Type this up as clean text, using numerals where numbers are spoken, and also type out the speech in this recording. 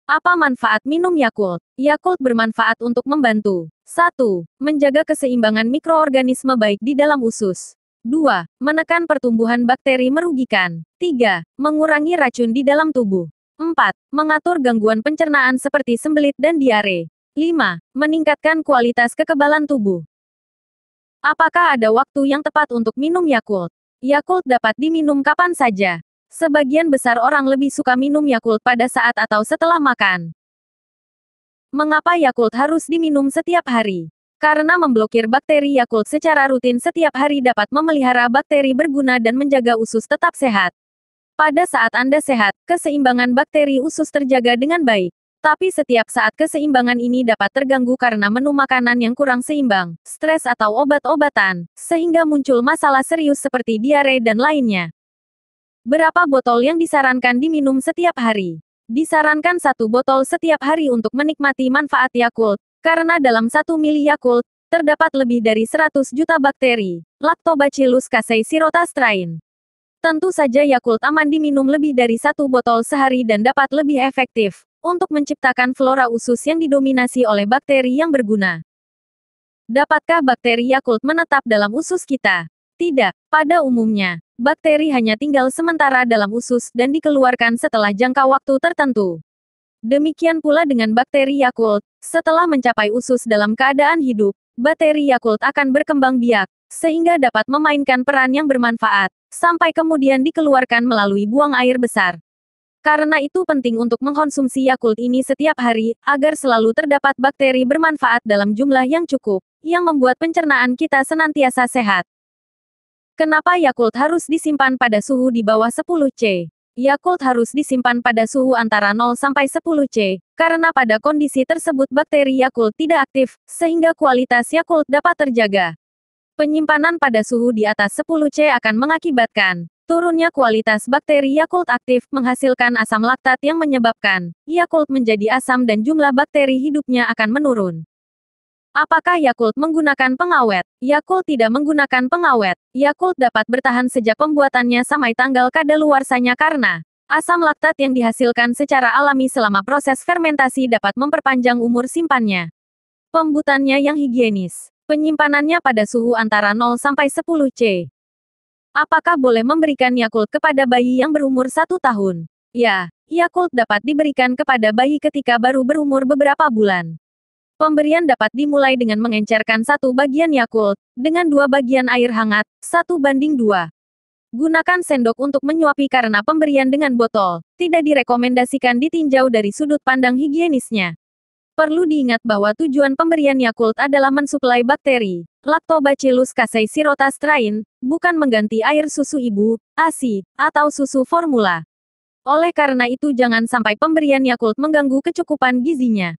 Apa manfaat minum Yakult? Yakult bermanfaat untuk membantu 1. Menjaga keseimbangan mikroorganisme baik di dalam usus. 2. Menekan pertumbuhan bakteri merugikan. 3. Mengurangi racun di dalam tubuh. 4. Mengatur gangguan pencernaan seperti sembelit dan diare. 5. Meningkatkan kualitas kekebalan tubuh. Apakah ada waktu yang tepat untuk minum Yakult? Yakult dapat diminum kapan saja. Sebagian besar orang lebih suka minum Yakult pada saat atau setelah makan. Mengapa Yakult harus diminum setiap hari? Karena memblokir bakteri Yakult secara rutin setiap hari dapat memelihara bakteri berguna dan menjaga usus tetap sehat. Pada saat Anda sehat, keseimbangan bakteri usus terjaga dengan baik. Tapi setiap saat keseimbangan ini dapat terganggu karena menu makanan yang kurang seimbang, stres atau obat-obatan, sehingga muncul masalah serius seperti diare dan lainnya. Berapa botol yang disarankan diminum setiap hari? Disarankan 1 botol setiap hari untuk menikmati manfaat Yakult, karena dalam 1 mili Yakult, terdapat lebih dari 100 juta bakteri, Lactobacillus casei shirota strain. Tentu saja Yakult aman diminum lebih dari 1 botol sehari dan dapat lebih efektif, untuk menciptakan flora usus yang didominasi oleh bakteri yang berguna. Dapatkah bakteri Yakult menetap dalam usus kita? Tidak. Pada umumnya, bakteri hanya tinggal sementara dalam usus dan dikeluarkan setelah jangka waktu tertentu. Demikian pula dengan bakteri Yakult, setelah mencapai usus dalam keadaan hidup, bakteri Yakult akan berkembang biak, sehingga dapat memainkan peran yang bermanfaat, sampai kemudian dikeluarkan melalui buang air besar. Karena itu penting untuk mengkonsumsi Yakult ini setiap hari, agar selalu terdapat bakteri bermanfaat dalam jumlah yang cukup, yang membuat pencernaan kita senantiasa sehat. Kenapa Yakult harus disimpan pada suhu di bawah 10 C? Yakult harus disimpan pada suhu antara 0 sampai 10 C, karena pada kondisi tersebut bakteri Yakult tidak aktif, sehingga kualitas Yakult dapat terjaga. Penyimpanan pada suhu di atas 10 C akan mengakibatkan turunnya kualitas bakteri Yakult aktif, menghasilkan asam laktat yang menyebabkan Yakult menjadi asam dan jumlah bakteri hidupnya akan menurun. Apakah Yakult menggunakan pengawet? Yakult tidak menggunakan pengawet. Yakult dapat bertahan sejak pembuatannya sampai tanggal kadaluarsanya karena asam laktat yang dihasilkan secara alami selama proses fermentasi dapat memperpanjang umur simpannya. Pembuatannya yang higienis. Penyimpanannya pada suhu antara 0 sampai 10 C. Apakah boleh memberikan Yakult kepada bayi yang berumur 1 tahun? Ya, Yakult dapat diberikan kepada bayi ketika baru berumur beberapa bulan. Pemberian dapat dimulai dengan mengencerkan 1 bagian Yakult, dengan 2 bagian air hangat, 1:2. Gunakan sendok untuk menyuapi karena pemberian dengan botol, tidak direkomendasikan ditinjau dari sudut pandang higienisnya. Perlu diingat bahwa tujuan pemberian Yakult adalah mensuplai bakteri, Lactobacillus casei shirota strain, bukan mengganti air susu ibu, ASI, atau susu formula. Oleh karena itu jangan sampai pemberian Yakult mengganggu kecukupan gizinya.